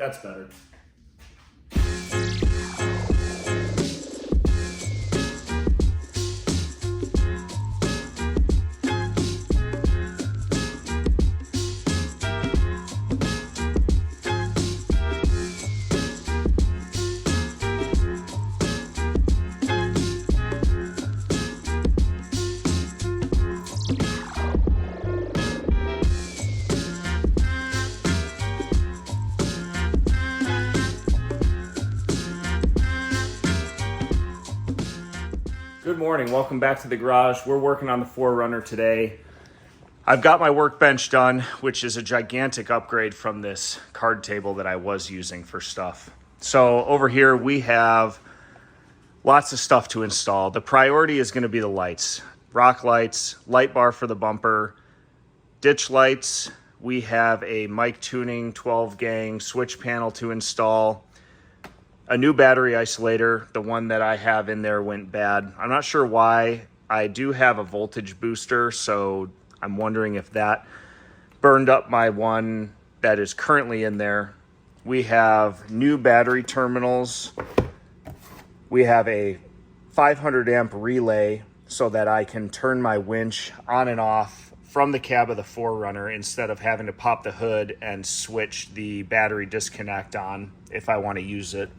That's better. Good morning, welcome back to the garage. We're working on the 4Runner today. I've got my workbench done, which is a gigantic upgrade from this card table that I was using for stuff. So over here we have lots of stuff to install. The priority is going to be the lights. Rock lights, light bar for the bumper, ditch lights. We have a mic tuning 12 gang switch panel to install. A new battery isolator, the one that I have in there went bad. I'm not sure why. I do have a voltage booster, so I'm wondering if that burned up my one that is currently in there. We have new battery terminals. We have a 500 amp relay so that I can turn my winch on and off from the cab of the 4Runner instead of having to pop the hood and switch the battery disconnect on if I want to use it.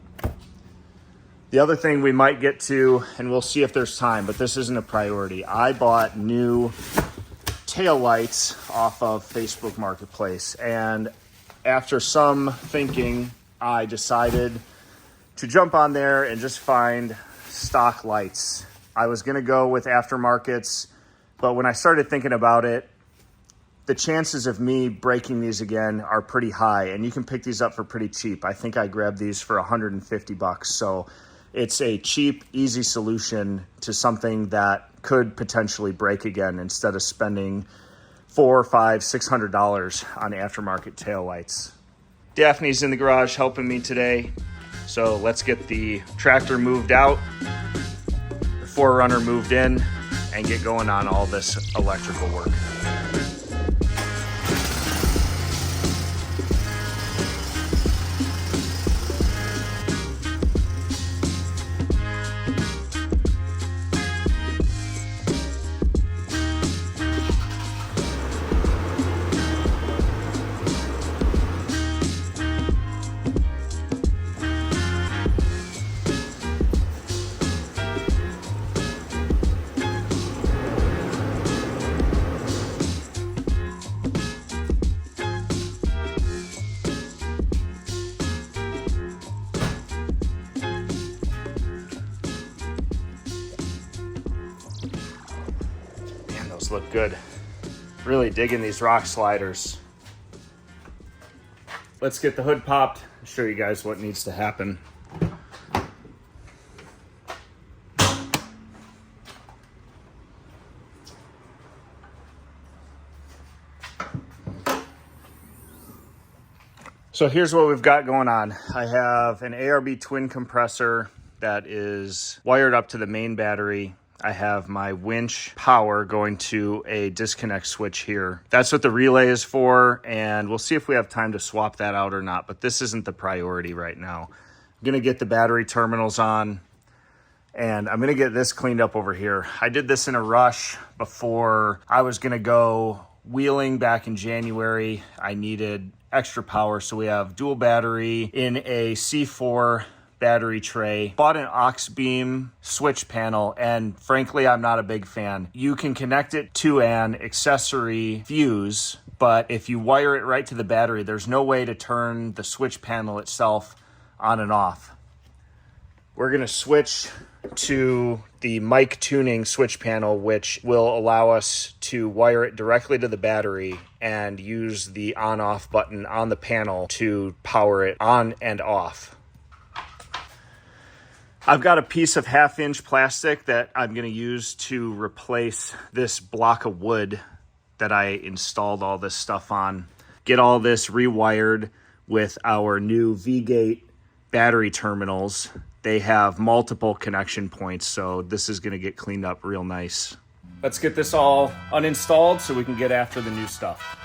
The other thing we might get to, and we'll see if there's time, but this isn't a priority. I bought new tail lights off of Facebook Marketplace, and after some thinking, I decided to jump on there and just find stock lights. I was gonna go with aftermarkets, but when I started thinking about it, the chances of me breaking these again are pretty high, and you can pick these up for pretty cheap. I think I grabbed these for 150 bucks. So it's a cheap, easy solution to something that could potentially break again instead of spending $400, $500, $600 on aftermarket taillights. Daphne's in the garage helping me today. So let's get the tractor moved out, the 4Runner moved in, and get going on all this electrical work. Look good. Really digging these rock sliders. Let's get the hood popped and show you guys what needs to happen. So here's what we've got going on. I have an ARB twin compressor that is wired up to the main battery. I have my winch power going to a disconnect switch here. That's what the relay is for, and we'll see if we have time to swap that out or not, but this isn't the priority right now. I'm gonna get the battery terminals on, and I'm gonna get this cleaned up over here. I did this in a rush before I was gonna go wheeling back in January. I needed extra power, so we have dual battery in a C4 battery tray. Bought an aux beam switch panel, and frankly, I'm not a big fan. You can connect it to an accessory fuse, but if you wire it right to the battery, there's no way to turn the switch panel itself on and off. We're gonna switch to the mic tuning switch panel, which will allow us to wire it directly to the battery and use the on-off button on the panel to power it on and off. I've got a piece of 1/2-inch plastic that I'm going to use to replace this block of wood that I installed all this stuff on. Get all this rewired with our new V-Gate battery terminals. They have multiple connection points, so this is going to get cleaned up real nice. Let's get this all uninstalled so we can get after the new stuff.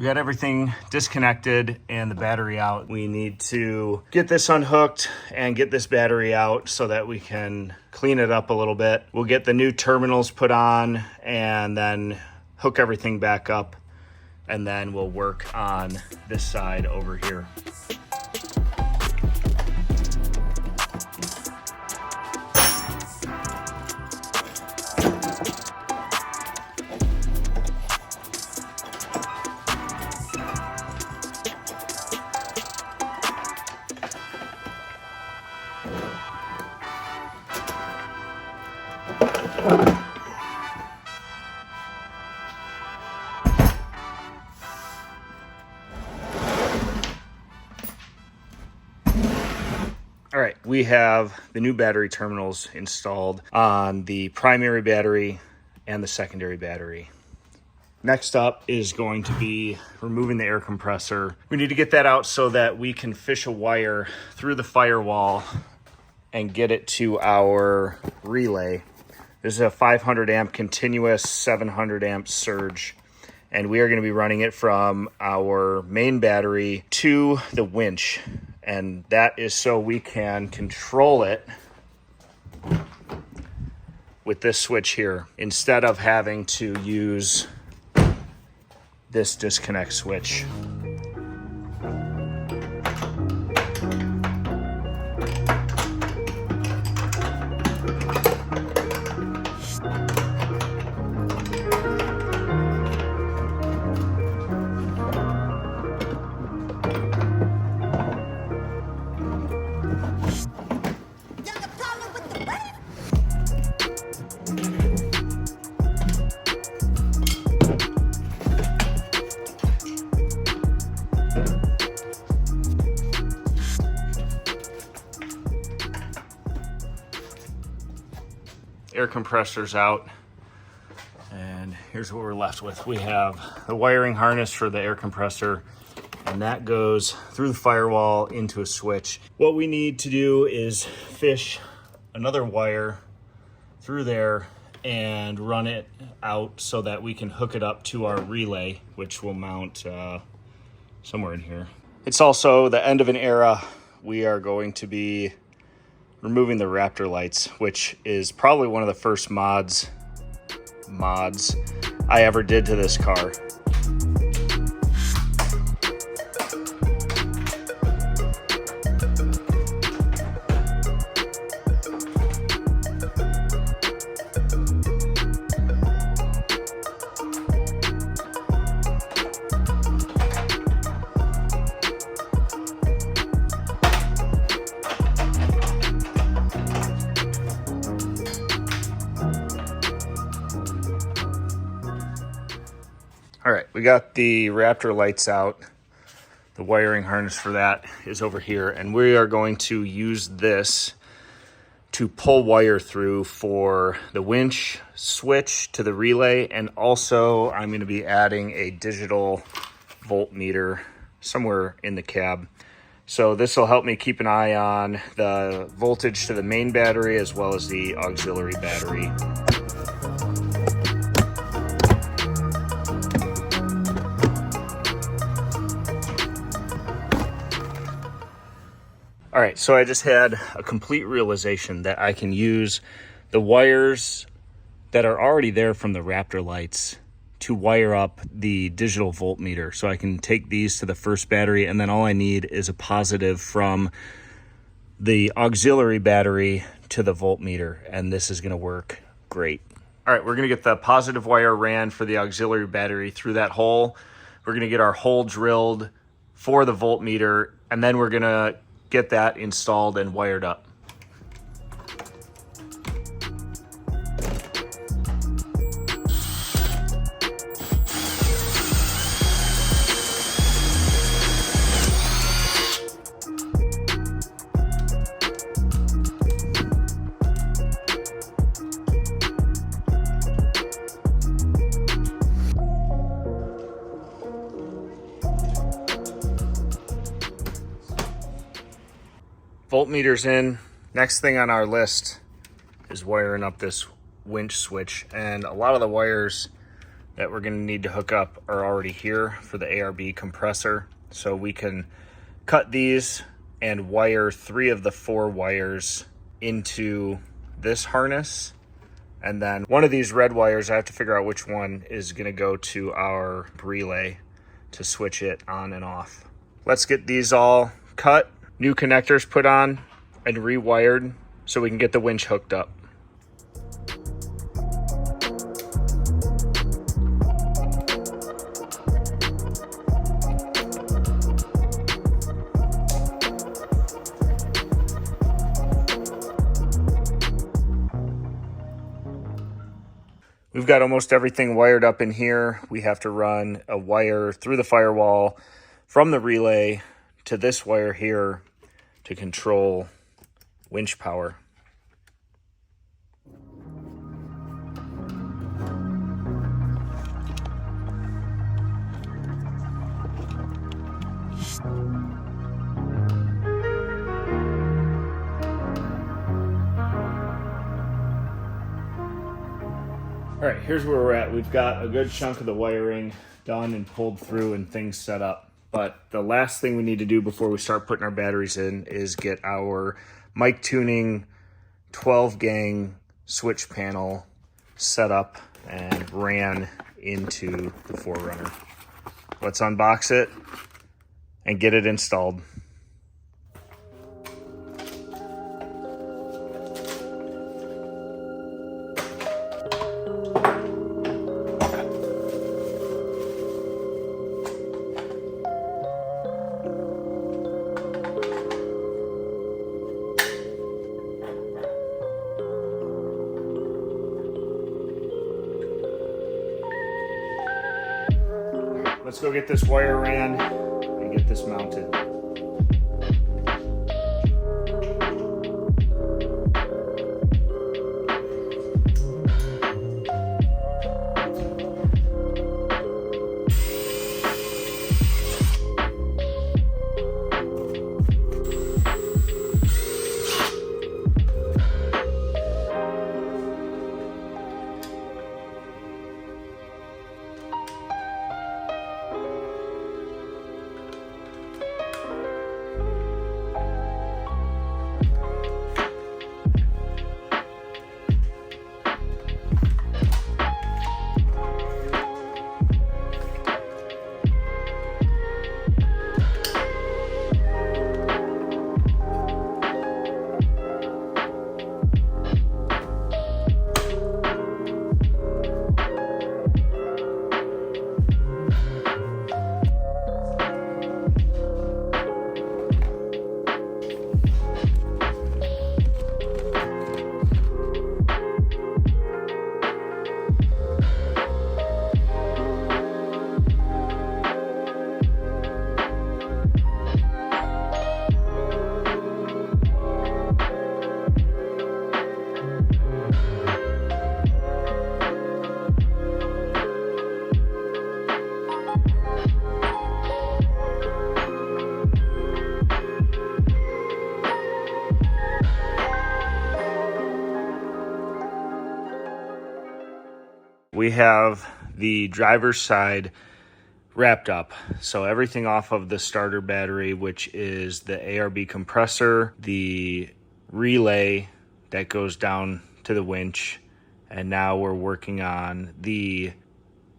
We got everything disconnected and the battery out. We need to get this unhooked and get this battery out so that we can clean it up a little bit. We'll get the new terminals put on and then hook everything back up, and then we'll work on this side over here. All right, we have the new battery terminals installed on the primary battery and the secondary battery. Next up is going to be removing the air compressor. We need to get that out so that we can fish a wire through the firewall and get it to our relay. This is a 500 amp continuous 700 amp surge, and we are going to be running it from our main battery to the winch. And that is so we can control it with this switch here instead of having to use this disconnect switch. Air compressor's out, and here's what we're left with. We have the wiring harness for the air compressor, and that goes through the firewall into a switch. What we need to do is fish another wire through there and run it out so that we can hook it up to our relay, which will mount somewhere in here. It's also the end of an era. We are going to be removing the Raptor lights, which is probably one of the first mods I ever did to this car. All right, we got the Raptor lights out. The wiring harness for that is over here, and we are going to use this to pull wire through for the winch switch to the relay, and also I'm going to be adding a digital voltmeter somewhere in the cab. So this will help me keep an eye on the voltage to the main battery as well as the auxiliary battery. All right, so I just had a complete realization that I can use the wires that are already there from the Raptor lights to wire up the digital voltmeter. So I can take these to the first battery, and then all I need is a positive from the auxiliary battery to the voltmeter, and this is gonna work great. All right, we're gonna get the positive wire ran for the auxiliary battery through that hole. We're gonna get our hole drilled for the voltmeter, and then we're gonna get that installed and wired up. Voltmeters in. Next thing on our list is wiring up this winch switch, and a lot of the wires that we're going to need to hook up are already here for the ARB compressor. So we can cut these and wire 3 of the 4 wires into this harness. And then one of these red wires, I have to figure out which one is going to go to our relay to switch it on and off. Let's get these all cut, new connectors put on, and rewired so we can get the winch hooked up. We've got almost everything wired up in here. We have to run a wire through the firewall from the relay to this wire here to control winch power. All right, here's where we're at. We've got a good chunk of the wiring done and pulled through and things set up. But the last thing we need to do before we start putting our batteries in is get our mic tuning 12 gang switch panel set up and ran into the 4Runner. Let's unbox it and get it installed. Let's go get this wire ran and get this mounted. We have the driver's side wrapped up. So everything off of the starter battery, which is the ARB compressor, the relay that goes down to the winch. And now we're working on the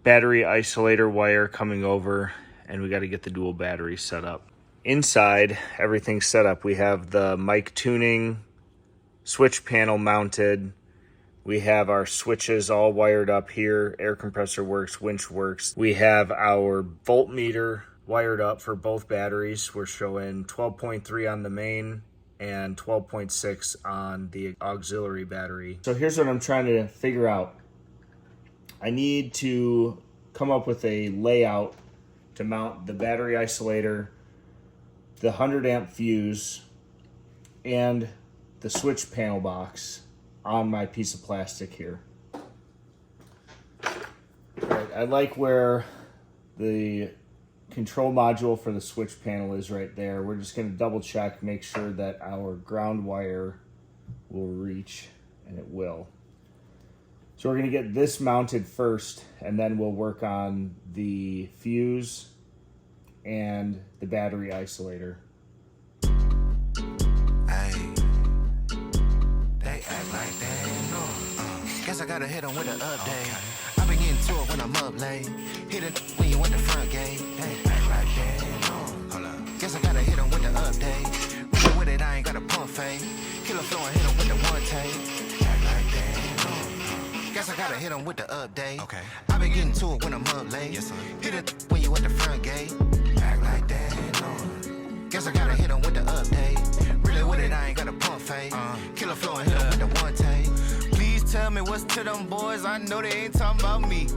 battery isolator wire coming over, and we got to get the dual battery set up. Inside, everything's set up. We have the mic tuning switch panel mounted. We have our switches all wired up here. Air compressor works, winch works. We have our voltmeter wired up for both batteries. We're showing 12.3 on the main and 12.6 on the auxiliary battery. So here's what I'm trying to figure out. I need to come up with a layout to mount the battery isolator, the 100 amp fuse, and the switch panel box on my piece of plastic here. Right, I like where the control module for the switch panel is right there. We're just going to double check, make sure that our ground wire will reach, and it will. So we're gonna get this mounted first, and then we'll work on the fuse and the battery isolator. Guess I gotta hit them with an update. I been getting to it when I'm up late. Hit it when you went the front gate. Hey, act like that. Hold up. Guess I gotta hit them with the update. Really with it, I ain't got a pump fake. Killer flow and hit them with the one take. Act like that. Guess I gotta hit them with the update. Okay. I been getting to it when I'm up late. Yes, sir. Hit it when you went the front gate. Act like that. Guess I gotta hit them with the update. Really with it, I ain't got a pump fake. Killer flow and hit them with the one take. Tell me what's to them boys, I know they ain't talking about me.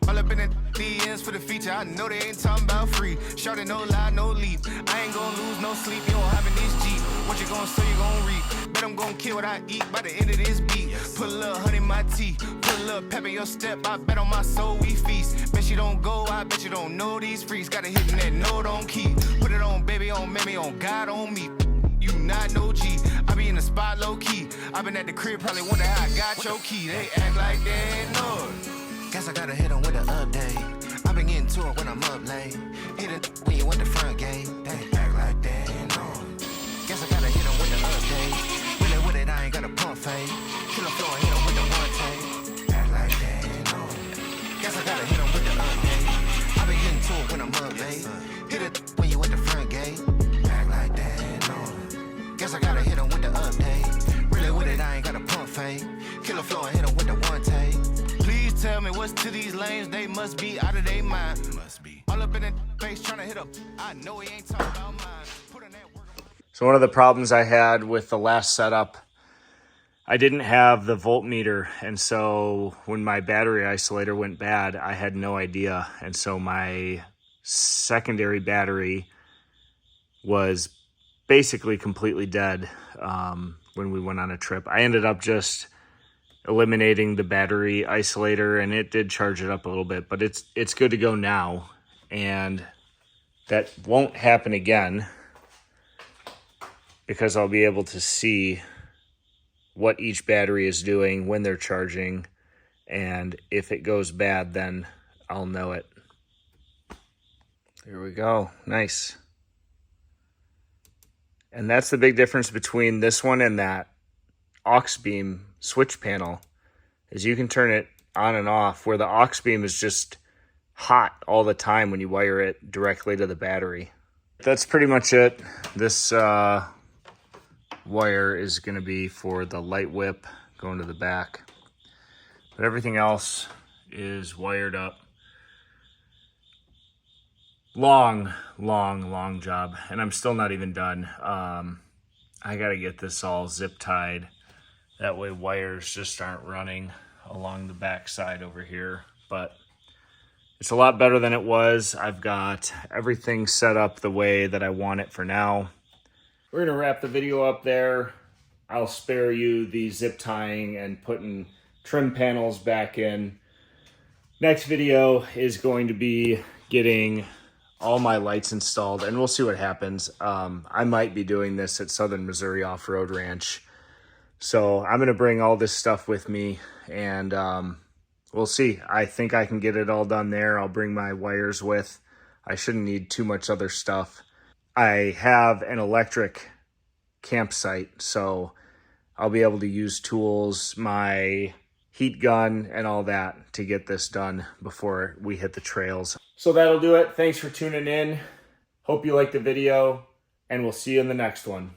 All up in the DMs for the feature, I know they ain't talking about free. Shorty, no lie, no leap. I ain't gonna lose no sleep, you don't have in this Jeep. What you gonna sow, you gonna reap. Bet I'm gonna kill what I eat by the end of this beat. Put a little honey in my tea, put a little pep in your step. I bet on my soul we feast. Bet you don't go, I bet you don't know these freaks. Gotta hit that no, don't keep. Put it on baby, on mammy, on God, on me. You not no G. I be in the spot low key. I been at the crib, probably wonder how I got your key. They act like they know. Guess I gotta hit them with an update. I been getting to it when I'm up late. Hit it when you went the front gate. They act like they know. Guess I gotta hit them with the update. Really with it, I ain't got a pump fake. Killer flow and hit them with the one take. Act like they know. Guess I gotta hit them with the update. I been getting to it when I'm up late. Hit it when you went the front gate. Act like they know. Guess I gotta hit them with the update. Really with it, I ain't got a pump fake. Killer flow and hit them with the one take. Please tell me what's to these lanes, they must be out of their mind. Must be. All up in that face trying to hit up. I know he ain't talking about mine. Put in that work. So one of the problems I had with the last setup, I didn't have the voltmeter, and so when my battery isolator went bad, I had no idea. And so my secondary battery was basically completely dead when we went on a trip. I ended up just eliminating the battery isolator, and it did charge it up a little bit, but it's good to go now, and that won't happen again because I'll be able to see what each battery is doing when they're charging, and if it goes bad, then I'll know it. There we go. Nice. And that's the big difference between this one and that aux beam switch panel, is you can turn it on and off, where the aux beam is just hot all the time when you wire it directly to the battery. That's pretty much it. This wire is going to be for the light whip going to the back, but everything else is wired up. Long job, and I'm still not even done. I got to get this all zip tied. That way wires just aren't running along the back side over here, but it's a lot better than it was. I've got everything set up the way that I want it for now. We're gonna wrap the video up there. I'll spare you the zip tying and putting trim panels back in. Next video is going to be getting all my lights installed, and we'll see what happens. I might be doing this at Southern Missouri Off-Road Ranch. So I'm going to bring all this stuff with me, and we'll see. I think I can get it all done there. I'll bring my wires with. I shouldn't need too much other stuff. I have an electric campsite, so I'll be able to use tools, my heat gun, and all that to get this done before we hit the trails. So that'll do it. Thanks for tuning in. Hope you liked the video, and we'll see you in the next one.